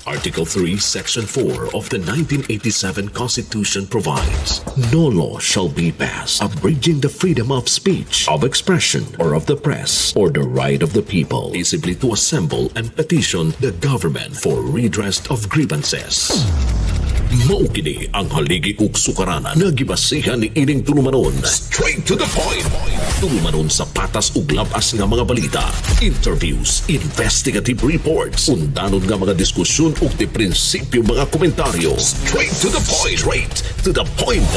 Article 3, Section 4 of the 1987 Constitution provides, no law shall be passed abridging the freedom of speech, of expression, or of the press, or the right of the people peaceably to assemble and petition the government for redress of grievances. Maukini ang haligi ug sukaranan nga gibasihan ni ining tulumanon. Straight to the point. Tulumanon sa patas ug labas nga mga balita, interviews, investigative reports, undanon nga mga diskusyon ug di prinsipyo mga komentaryo. Straight to the point. Straight to the point.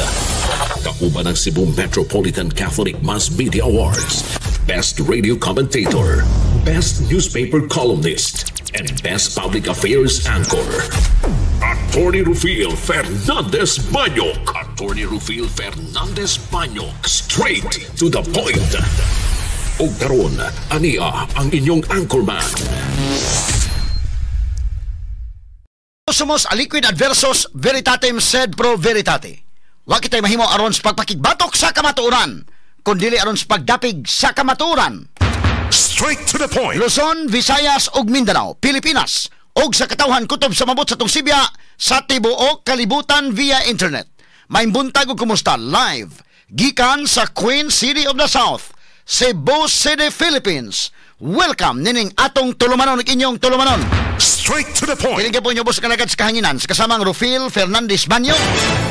Kauban ang Cebu Metropolitan Catholic Mass Media Awards, Best Radio Commentator, Best Newspaper Columnist, and Best Public Affairs Anchor. Attorney Rufil Fernandez Banyok. Attorney Rufil Fernandez Banyok. Straight to the point. O karon, ania ang inyong anchorman. Somos aliquid adversus veritatem sed pro veritate. Wa kitay mahimo aron sa pagpakigbatok sa kamatuoran, kundi aron sa pagdapig sa kamatuoran. Straight to the point. Luzon, Visayas ug Mindanao, Pilipinas, og sa katawhan kutob sa mabot sa tong Sibya sa tibuok kalibutan via internet. May buntag ug kumusta live gikan sa Queen City of the South, Cebu City, Philippines. Welcome nining atong tulumanon ug inyong tulumanon. Straight to the point. Kining po inyo boss kanagad sa kahanginan sa kasamang Rufil Fernandez Banyok.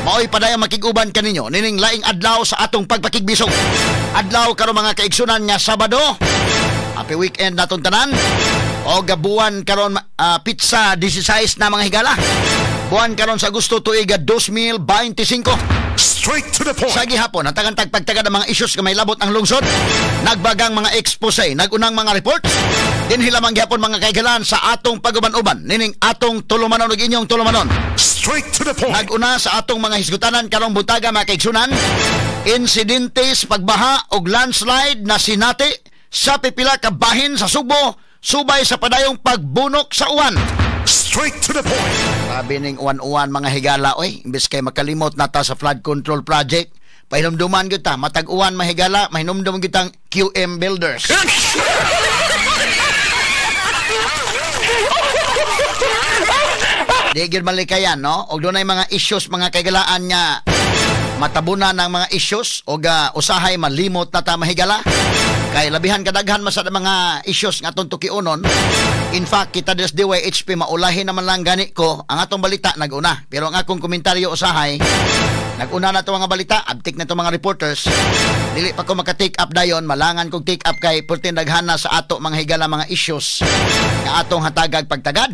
Maoy padayang makig-uban kaninyo nining laing adlaw sa atong pagpakigbisog. Adlaw karon mga kaigsunan nga Sabado. Happy weekend naton tanan. O gabuan karon pizza 16 na mga higala. Buwan karon sa Agosto tuig 2025. Straight to the point. Sa gihapon ang tagantag pagtagad ang mga issues nga may labot ang lungsod. Nagbagang mga expose, nagunang mga reports. Dinhilamang gihapon mga kaigalan sa atong paguban-uban nining atong tulumanon ug inyong tulumanon. Straight to the point. Naguna sa atong mga hisgutanan karong buntaga mga kaigsunan. Insidente sa pagbaha og landslide na sinati sa pipila ka bahin sa Sugbo subay sa padayong pagbunok sa uwan. Straight to the point. Sabi ning uwan-uwan mga higala, oy, imbes kay makalimot nata sa flood control project, pahinumduman kita, matag uwan mahigala, mahinumdum kitang QM Builders. Di gyud malikayan, no? Og dunay mga issues mga kaigalaan nga matabunan ng mga issues o usahay malimot na ta mahigala. Kay labihan kadaghan masad mga issues nga atong tukiunon. In fact, kita des DYHP maulahin naman lang gani ko ang atong balita naguna. Pero ang akong komentaryo usahay, naguna na to mga balita, abtik na to mga reporters. Dili pa ko maka-take up dayon, malangan kong take up kay pertin daghan na sa ato mga higala mga issues nga atong hatagag pagtagad.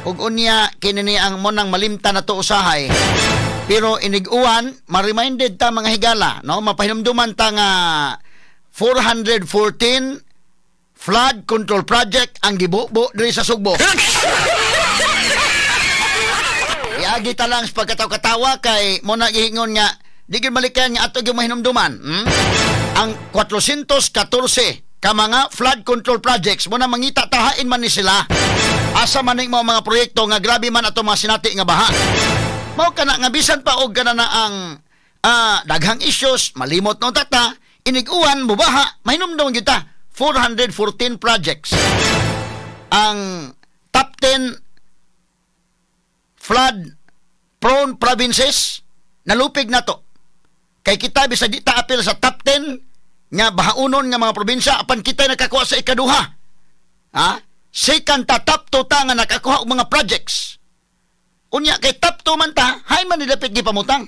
Ug unya kinini ang monang malimta na to usahay. Pero iniguan, ma-reminded ta mga higala, no? Mapahinumduman ta nga 414 flood control project ang gibubo diri sa Sugbo. Iagi ta lang sa pagkataw-katawa kay mo na gihingon nga di gyud malikan nga ato gyud mahinumduman. Ang 414 ka mga flood control projects mo na mangita tahain man ni sila. Asa man ning mga proyekto nga grabe man ato mga sinati nga baha. Mao kana nga bisan pa og kana na ang daghang issues malimot no tata iniguan mubaha mahinumdum gyud ta 414 projects ang top 10 flood prone provinces nalupig na to kay kita bisag di ta apil sa top 10 nga bahaunon nga mga probinsya apan kita nakakuha sa ikaduha second ta top 2 ta nga nakakuha og mga projects. Unya kay top 2 man ta, hay man nilapit gipamutang.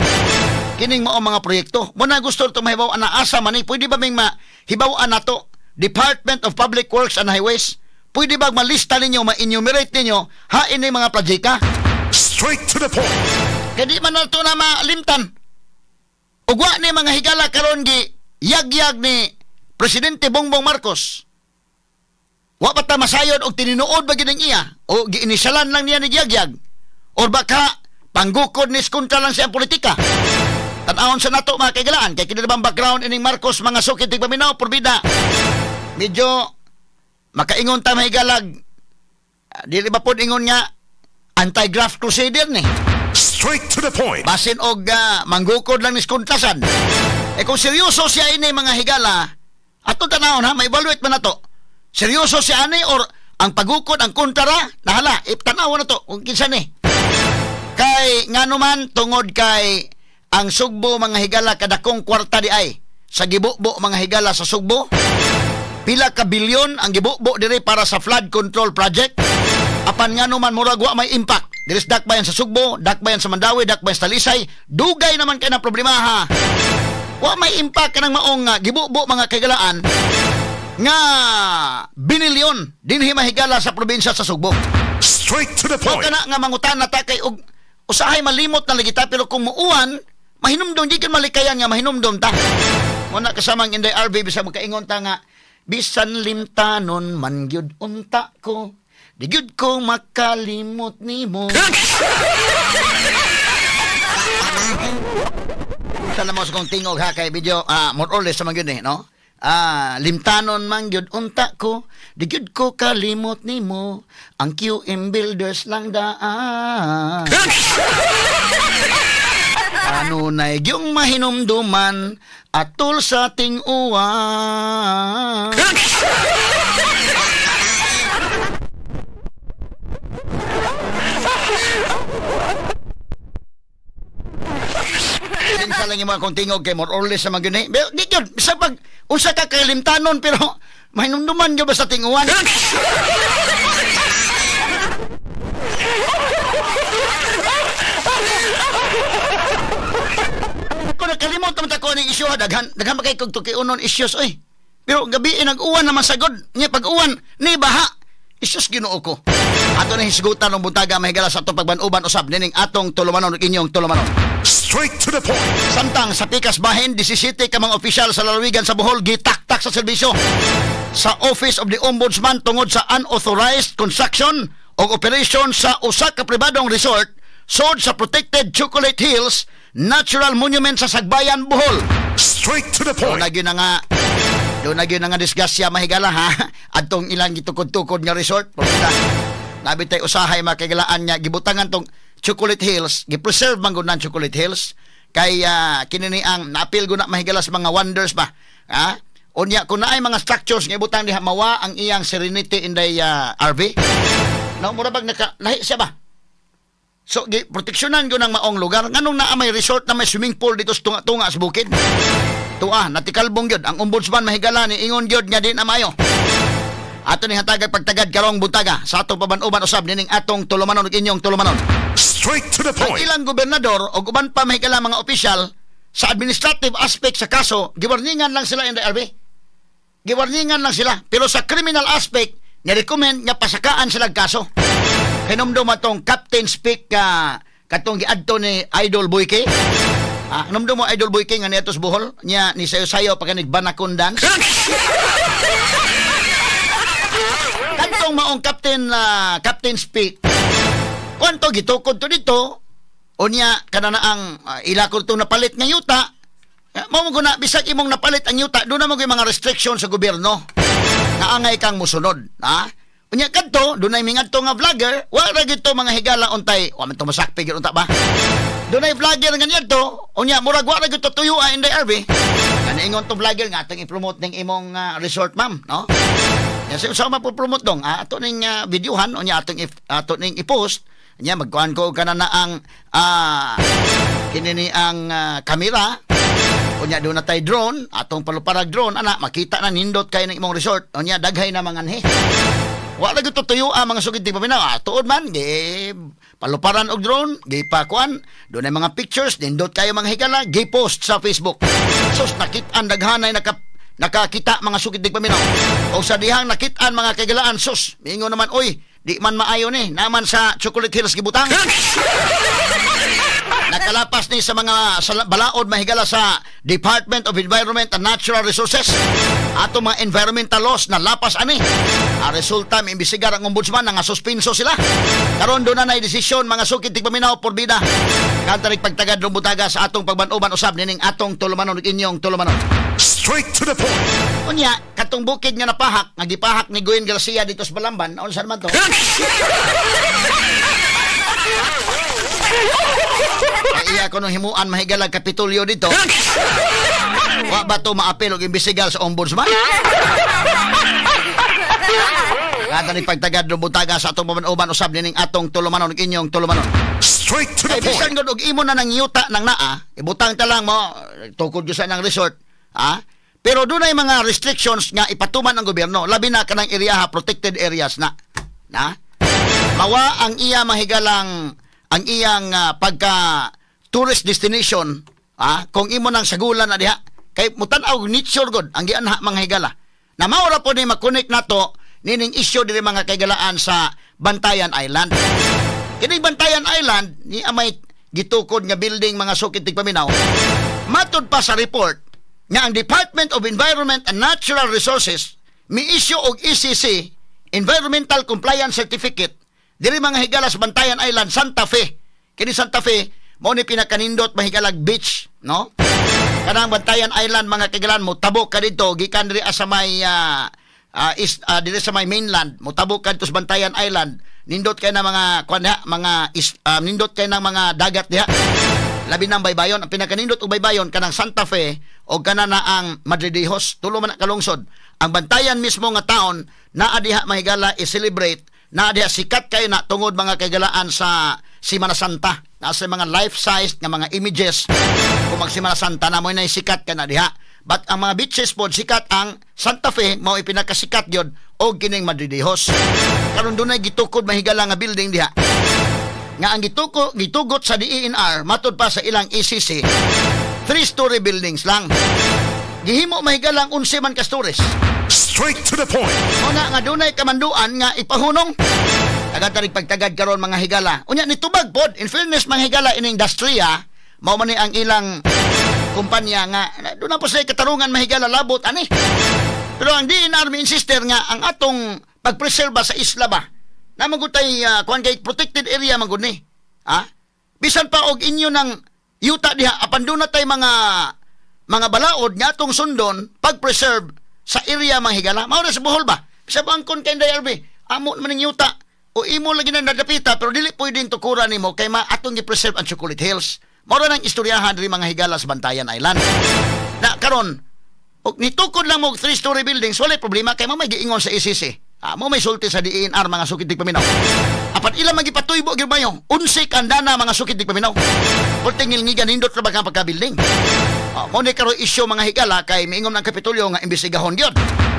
Kining mao mga proyekto. Mo na gusto to mahibaw ana asa man ni, pwede ba ming mahibaw nato Department of Public Works and Highways? Pwede ba malista ninyo, ma-enumerate ninyo hain ni mga projeka? Straight to the point. Kaya di man nato na malimtan. Ugwa ni mga higala karon gi yagyag ni Presidente Bongbong Marcos. Wa pa ta masayod og tininuod ba gining iya o giinisyalan lang niya ni yagyag. Or baka panggukod ni skunta lang siyang politika. Tanawon sa nato mga kaigalaan kay kinilabang background ining Marcos mga sukit tigpaminaw porbida. Medyo makaingon ta mahigalag. Dili ba pod ingon nga anti-graft crusader ni. Straight to the point. Basin og manggukod lang ni skuntasan. Kung seryoso siya ini mga higala, ato tanawon ha, ma-evaluate man nato. Seryoso siya ani or ang pagukod ang kontra nahala tanaw na to kung kinsa ni kay nganuman tungod kay ang Sugbo mga higala kadakong kwarta di ay sa gibubo mga higala sa Sugbo pila ka bilyon ang gibubo diri para sa flood control project apan nganuman murag wa may impact diris dakbayan sa Sugbo dakbayan sa Mandawi dakbayan sa Talisay dugay naman kay na problema ha wa may impact kanang maong gibubo mga kagalaan nga binilyon dinhi mahigala sa probinsya sa Sugbo. Straight to the point. Kana nga mangutan na ta kay og usahay malimot na lagi ta pero kung muuwan mahinumdom di kan malikayan nga mahinumdom ta. Muna kasamang Inday RV bisag magkaingon ta nga bisan limtanon man gyud unta ko di gyud ko makalimot nimo. Sana mo sa kong tingog ha kay video more or less sa man gyud no. Limtanon man gyud unta ko di gyud ko kalimot nimo ang QM Builders lang daan ano na yung mahinumduman atol sa ting uwan Sa lang yung mga kong tingog kay more or less sa mga gani. Di yun, sa pag unsa ka kalimtanon pero mahinumduman yun ba sa tinguan? Kung nakalimot naman ako ng isyo, daghan makay kong tukiunon isyos, oy. Pero gabi nag-uwan naman sagod. Nga pag-uwan, ni baha. Isyos ginoo ko. Ato na hisgutan ng buntaga mahigala sa itong pagbanuban usab nining atong tulumanon inyong tulumanon. Straight to the point. Samtang sa Pikas Bahin 17 ka mga opisyal sa lalawigan sa Bohol gitaktak sa serbisyo sa Office of the Ombudsman tungod sa unauthorized construction o operation sa usa ka pribadong resort sod sa protected Chocolate Hills Natural Monument sa Sagbayan, Bohol. Straight to the point. Doon na nga disgasya mahigala ha. Adtong ilang gitukod-tukod nga resort. Nabitay usahay makigalaan niya gibutangan tong Chocolate Hills, gi-preserve man gud nan Chocolate Hills kay kinini ang naapil gud na mahigala sa mga wonders ba. Ha? Unya kun naay mga structures nga ibutang diha mawa ang iyang Serenity Inday RV. No mura bag nahi siya ba? So proteksyonan gud nang maong lugar nganong naa may resort na may swimming pool dito sa tunga-tunga sa bukid. Tuwa natikalbong gyud ang ombudsman mahigala ni ingon gyud nga di na mayo. Ato ni hatagay pagtagad karong buntaga sa atong pabanuban usab nining atong tulumanon ug inyong tulumanon. Straight to the point. Ang ilang gobernador o uban pa mahigala mga opisyal sa administrative aspect sa kaso, giwarningan lang sila in the RB. Giwarningan lang sila. Pero sa criminal aspect, ni-recommend nga pasakaan sila kaso. Hinumdum atong Captain Speak katong giadto ni Idol Boyke. Hinumdum mo Idol Boyke nga niatos Bohol nya ni sayo-sayo pagkanig banakon dance. Katong maong Captain Speak kwanto gitukod to dito unya kana na ang ilakod to napalit nga yuta mao mo na bisag imong napalit ang yuta do na mo mga restriction sa gobyerno nga angay kang musunod ha unya kadto do na mingadto nga vlogger wa ra gito mga higala untay wa man to masakpi gyud unta ba do na vlogger nga niadto unya murag wa ra gito tuyo in the RV kana ingon to vlogger nga atong i-promote ning imong resort ma'am no ya sa mapopromote dong ato ning videohan unya ato ning i-post nya magkuhan ko kana na ang kinini ang kamera unya do na tay drone atong paluparag drone ana makita na nindot kay ng imong resort unya daghay na manganhi wala gyud tuyo ang mga sugid di paminaw tuod man gi paluparan og drone gi pakuan do na mga pictures nindot kayo mga higala gi post sa Facebook sus nakit-an daghanay nakakita mga sugid di paminaw o sa dihang nakit-an mga kagalaan sus mingon naman oy di man maayo ni naman sa Chocolate Hills gibutang nakalapas ni sa mga balaod mahigala sa Department of Environment and Natural Resources ato mga environmental laws na lapas ani resulta may imbisigar ang ombudsman nga suspenso sila karon do na nay desisyon mga sukid tigpaminaw porbida kantarig pagtagad ng butaga sa atong pagbanuban usab nining atong tulumanon ug inyong tulumanon. Straight to the point. Unya katong bukid nga napahak nga gipahak ni Gwen Garcia dito sa Balamban unsa man to iya ko nung himuan mahigalag Kapitolyo dito wa ba to maapil og imbisigal sa ombudsman Kada ni pagtagad do butaga sa atong pamanuban usab ning atong tulumanon inyong tulumanon. Straight to the Kay bisan point. gud og imo na nang yuta nang naa, ibutang ta lang mo tukod gyud sa nang resort, ha? Pero dunay mga restrictions nga ipatuman ng gobyerno, labi na kanang area protected areas na. Na? Mawa ang iya mahigalang ang iyang pagka tourist destination, ha? Kung imo nang sagulan na diha, kay mutan-aw nature god ang gianha mga higala. Na maura po ni makonek nato nining issue diri mga kaigalaan sa Bantayan Island. Kini Bantayan Island ni amay gitukod nga building mga sukit tigpaminaw. Matod pa sa report nga ang Department of Environment and Natural Resources mi-issue og ECC Environmental Compliance Certificate diri mga higala sa Bantayan Island, Santa Fe. Kini Santa Fe mao ni pinakanindot mahigalag beach, no? Kanang Bantayan Island mga kaigalan mo tabok ka dito gikan diri sa may diri sa may mainland, mo tabok ka dito sa Bantayan Island. Nindot kay na mga nindot kay na mga dagat diha. Labi nang baybayon, ang pinakanindot og baybayon kanang Santa Fe o kana na ang Madridejos, tulo man kalungsod. Ang Bantayan mismo nga taon naa diha mahigala i-celebrate, naa diha sikat kay na tungod mga kagalaan sa Semana Santa. Nasa mga life-size nga mga images kung mag Semana Santa na mo na sikat ka na diha. But ang mga beaches po sikat ang Santa Fe mao ipinakasikat gyud og kining Madridejos. Karon dunay gitukod mahigala nga building diha. Nga ang gitugot sa DENR matod pa sa ilang ECC 3-story buildings lang. Gihimo mahigalang 11 man ka stories. Straight to the point. Una nga dunay kamanduan nga ipahunong. Tagad pagtagad karon mga higala. Unya ni tubag pod, in fairness mga higala ining industriya, mao man ni ang ilang kumpanya nga doon na po sa katarungan mahigala labot ani. Pero ang DENR mi insister nga ang atong pagpreserba sa isla ba na magutay kuan kay protected area man gud ni. Ha? Bisan pa og inyo nang yuta diha apan doon na tay mga balaod nga atong sundon pag-preserve sa area mga higala. Mao na sa Bohol ba? Sa bangkon kay DRB, amo man ning yuta o imo lagi nang nadapita pero dili pwedeng tukuran nimo kay atong gi-preserve ang Chocolate Hills. Mao ra nang istoryahan diri mga higala sa Bantayan Island. Na karon og nitukod lang mo 3-story buildings, wala problema kay may giingon sa ECC. Mo may sulti sa DENR mga sukid tigpaminaw. Apat ilang magipatuybo gyud bayo. 11 kandana mga sukid tigpaminaw. Portingil ngigan hindot ra ba ka pagka-building. Mo ni karo issue mga higala kay miingon ng Kapitolyo nga imbestigahon gyud.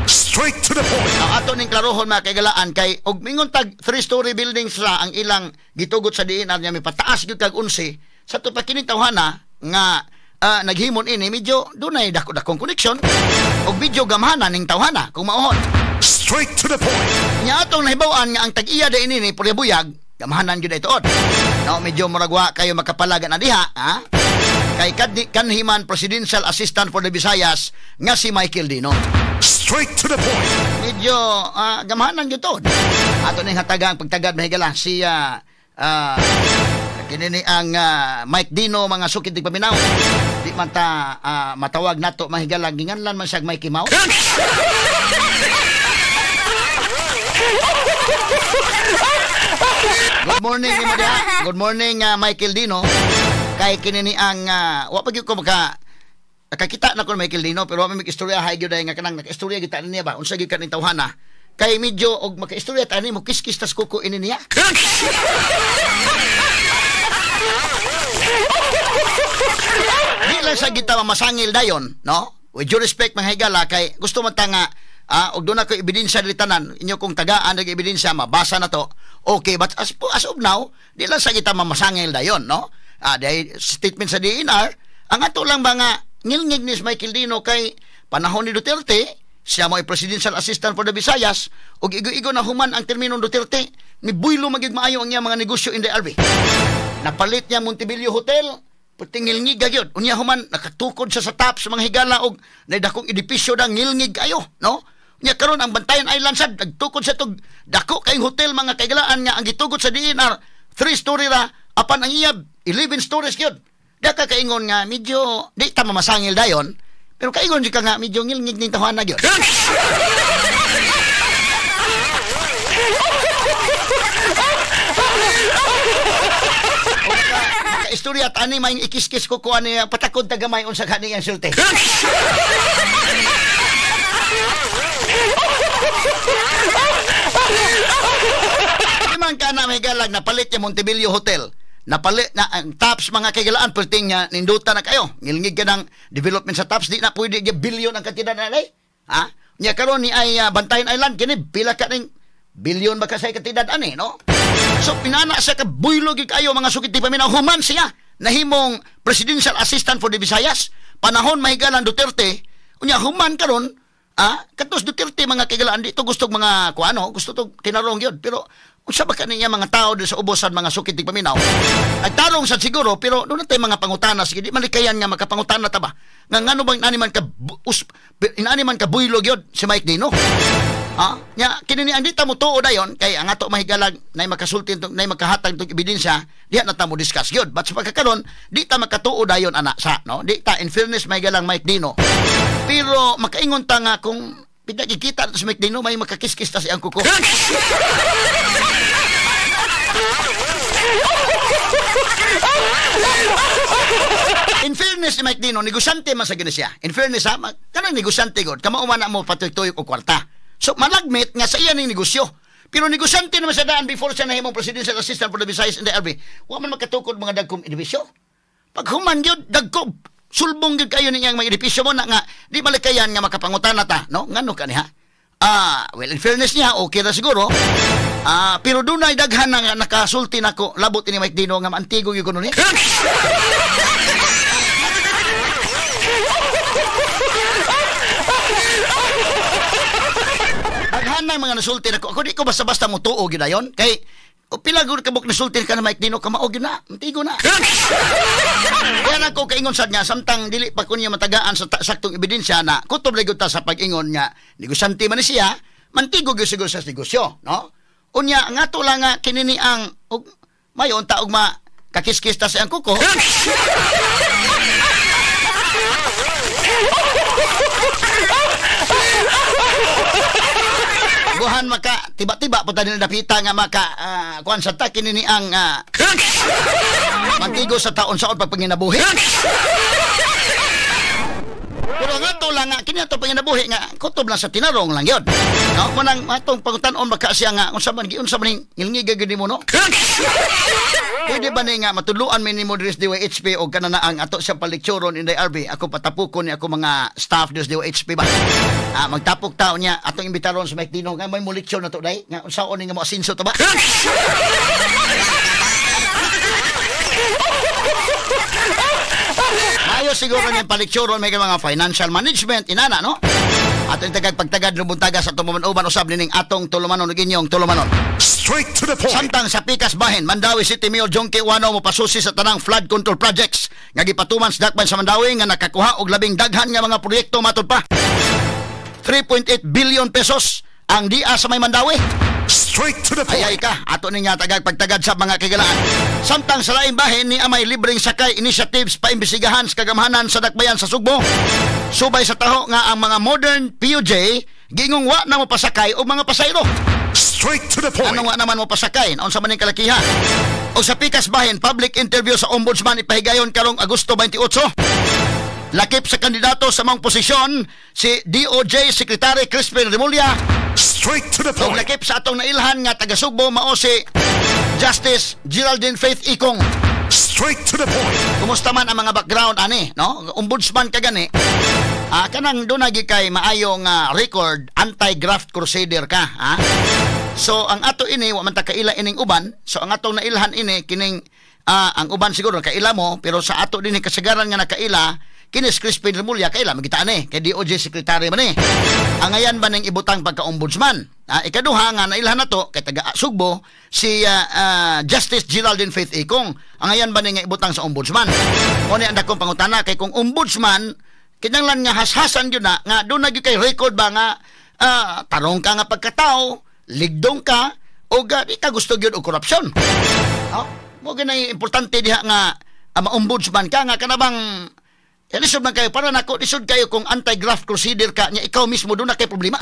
Straight to the point. Ato ning klarohon mga kaigalaan kay og mingon tag 3-story buildings ra ang ilang gitugot sa DENR nya may pataas gyud kag 11 sa to pa kining tawhana nga naghimon ini medyo dunay dako-dakong connection og medyo gamhanan ning tawhana kung maohon. Straight to the point. Nya atong nahibaw-an nga ang tag-iya da ini ni Puryabuyag gamhanan gyud itood. No, medyo muragwa kayo makapalagan na diha, ha? Kay kanhiman Presidential Assistant for the Visayas nga si Michael Dino. Straight to the point. Medyo gamhanan gyud to. Ato ning hatagang pagtagad mahigala si kinini ang Mike Dino mga sukid tigpaminaw. Di man ta matawag nato mahigala ginganlan man siya Mikey Mouse. Good morning ni Madia. Good morning Michael Dino. Kay kinini ang wa pa gyud ko nakakita na ko Michael Dino pero wa may istorya hay gyud nga kanang naka-istorya kita niya ba unsa gyud kaning tawhana. Kay medyo og maka-istorya ta ni mo kiskis tas kuko ini niya. Di lang sa kita masangil dayon, no? With due respect mga higala kay gusto man ta nga og doon ako ebidensya dili tanan inyo kung tagaan nag ebidensya mabasa na to. Okay, but as of now, di lang sa kita mamasangil dayon, no? Dahil statement sa DENR, ang ato lang mga ngilngig ni Michael Dino kay panahon ni Duterte, siya mo ay Presidential Assistant for the Visayas, og igo-igo na human ang terminong Duterte, ni buylo magig maayo ang iya mga negosyo in the RB. Napalit niya Montebello Hotel, puting ngilngig gyud. Unya human nakatukod siya sa top sa mga higala og nadakong edipisyo da ngilngig ayo, no? Nya karon ang Bantayan Island sad nagtukod sa tog dako kay hotel mga kaigalaan nga ang gitugot sa DENR 3-story ra apan ang iyab 11 stories gyud. Daka kaingon nga medyo di ta mamasangil dayon pero kaingon di ka nga medyo ngilngig ning tawhana gyud. Istorya at ani may ikiskis ko kuha niya patakod tagamay unsa kani ang sulti. Iman ka na may galag napalit yung Montebello Hotel. Napalit na ang TAPS mga kaigalaan perting nga ninduta na kayo. Ngilngig ka ng development sa TAPS di na pwede bilyon ang kantidad na nay. Ha? Nya karon ni ay Bantayan Island kini pila ka ning bilyon ba ka sa kantidad ani no? So pinana sa kabuylog kayo mga sukiti paminaw human siya nahimong presidential assistant for the Visayas panahon mahigalan Duterte unya human karon katos Duterte mga kaigalaan dito gusto mga kuano gusto to tinarong yun pero unsa ba kaniya mga tao sa ubosan mga sukitig paminaw nagtarong sa siguro pero doon natin mga pangutana sige di malikayan nga makapangutana ta ba nga ngano bang inaniman ka buylog yun si Mike Dino nya kini ni andita mo tuod dayon kay ang ato mahigalag nay makasulti nay makahatag tong ebidensya diha na ta mo discuss gyud but sa pagkakaron di ta makatuod dayon ana sa no di ta in fairness mahigalang Mike Dino pero makaingon ta nga kung pinagkikita sa Mike Dino may makakiskis ta siyang kuko in fairness ni Mike Dino negosyante man sa gina siya in fairness kanang negosyante god kamo man mo patuytoy og kwarta so malagmit nga sa iya ning negosyo pero negosyante naman sa daan before siya nahimong presidential assistant for the Visayas in the RB wa man makatukod mga dagkong edibisyo pag human gyud dagko sulbong gyud kayo niyang mga edibisyo mo na nga di malikayan nga makapangutana ta no ngano kaniha well in fairness niya okay ra siguro pero dunay daghan nga nakasulti nako labot ni Mike Dino nga antigo gyud kuno ni daghan na mga nasulti nako ako di ko basta-basta mo tuo gyud ayon kay pila gud kabuk nasulti ka na Mike Dino ka mao gyud na antigo na kaya nako kaingon sad nga samtang dili pa kunya matagaan sa saktong ebidensya na kutob gyud ta sa pag-ingon nga negosyante man siya mantigo gyud siguro sa negosyo no unya nga to lang nga kinini ang mayon ta og kakiskis ta sa ang kuko buhan maka tiba-tiba po tayo napita nga maka kuan sa ta kinini ang mantigo sa taon saon pag panginabuhi pero nga to lang nga kini ato panginabuhi nga kutob lang sa tinarong lang yun no manang atong pangutan-on baka siya nga unsa man ngilngig gyud mo no pwede ba ni nga matuluan mi nimo diri sa DYHP o kanana ang ato sa palikturon in the RB ako patapukon ni ako mga staff diri sa DYHP ba magtapok taon niya atong imbitaron sa Mike Dino nga may muliksyon na to day nga unsaon ni nga mo asinso to ba ayos siguro niya palikturon may mga financial management inana no ato yung pagtagad lumbuntaga sa tumuman-uban usab nining atong tulumanon ug inyong tulumanon Straight to the point. samtang sa Pikas Bahin Mandawi City Mayor Jonky Uwano mo pasusi sa tanang flood control projects nga gipatuman sa dakpan sa Mandawi nga nakakuha og labing daghan nga mga proyekto matud pa 3.8 billion pesos ang dia sa may Mandawi Straight to the point. ay ka ato niya pagtagad sa mga kagalaan samtang sa laing bahin ni amay libreng sakay initiatives paimbestigahan sa kagamahanan sa dakbayan sa Sugbo subay sa taho nga ang mga modern PUJ gingong wa na mo pasakay og mga pasayro Straight to the point. ano nga naman mo pasakay unsa man ning kalakihan o sa Pikas Bahin public interview sa ombudsman ipahigayon karong Agosto 28 lakip sa kandidato sa mong posisyon si DOJ Secretary Crispin Remulla Straight to the o point. lakip sa atong nailhan nga taga Sugbo mao si Justice Geraldine Faith Ikong Straight to the point. kumusta man ang mga background ani no ombudsman ka gani kanang doon nagi kay maayong record anti-graft crusader ka so ang ato ini wa man ta kaila ining uban so ang atong nailhan ini kining ang uban siguro kaila mo pero sa ato dinhi kasagaran nga nakaila kinis Crispin Remulla kaila magitaan kay DOJ secretary man ang ayan ba ning ibutang pagka-ombudsman ikaduha nga nailhan nato kay taga Sugbo si Justice Geraldine Faith Ikong ang ayan ba ning ibutang sa ombudsman o ni ang dakong pangutana kay kung ombudsman kinanglan nga hashasan yun na nga doon naging kay record ba nga tarong ka nga pagkatao ligdong ka o di ka gusto yun o korupsyon mo ganay importante diha nga ma-ombudsman ka nga kanabang lisod man kayo para nako lisod kayo kung anti-graft crusader ka nya ikaw mismo doon na kay problema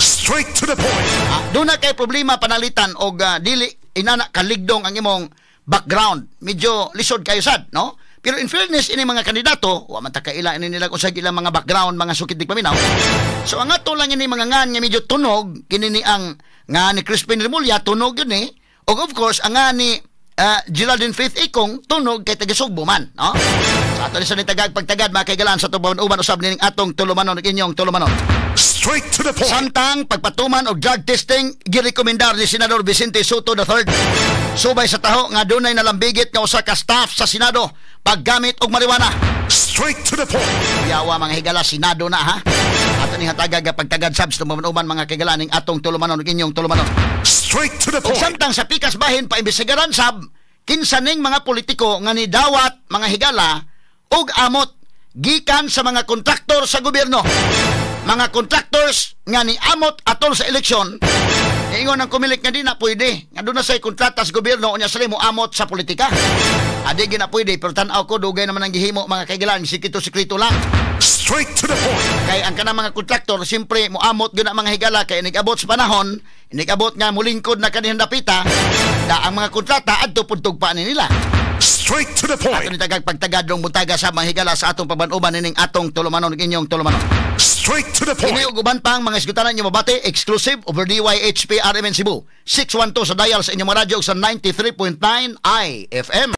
Straight to the point. doon na kay problema panalitan o dili inana kaligdong ang imong background medyo lisod kayo sad no Pero in fairness, ini mga kandidato, wa man ta kaila ini nila kung sa ilang mga background, mga sukit di paminaw. So ang ato lang ini mga ngan nga medyo tunog, kini ni ang nga ni Crispin Remulla, tunog yun eh. O of course, ang nga ni Geraldine Faith Ikong, tunog kay taga-Sugbo man, no? Sa ato ni sa tagag-pagtagad, mga kaigalaan sa tubawan-uban usab nining atong tulumanon, inyong tulumanon. Straight to the point. Samtang pagpatuman og drug testing girekomendar ni Senador Vicente Soto III. Subay sa taho nga dunay nalambigit nga usa ka staff sa Senado paggamit og marijuana. Straight to the point. Yawa mga higala, Senado na ha. Ato ni hatagag pagtagad subs tumaman-uman mga kaigalaan ning atong tulumanon ug inyong tulumanon. Straight to the Ug point. samtang sa pikas bahin paimbestigaran sab kinsa ning mga politiko nga nidawat mga higala og amot gikan sa mga kontraktor sa gobyerno. Mga contractors nga ni amot atol sa eleksyon, ingon ang kumilik nga di na pwede. Nga doon na sa'y kontrata sa gobyerno, unya sila mo amot sa politika. Adi gina pwede, pero tanaw ko, dugay naman ang gihimo mga kaigalan, sikito-sikrito lang. Straight to the point. Kaya ang kanang mga kontraktor, siyempre, mo amot gina mga higala, kaya inigabot sa panahon, inigabot nga mulingkod na kanihang dapita, da ang mga kontrata, adto puntog pa nila. Straight to the Ato point. ni tagag pagtagadong buntaga sa mga higala sa atong pabanuban nining atong tulumanon, inyong tulumanon. Straight to the point. Iniuguban pang mga isgutanan nyo mabati, exclusive over DYHP RMN Cebu. 612 sa dial sa inyong mga radyo sa 93.9 IFM.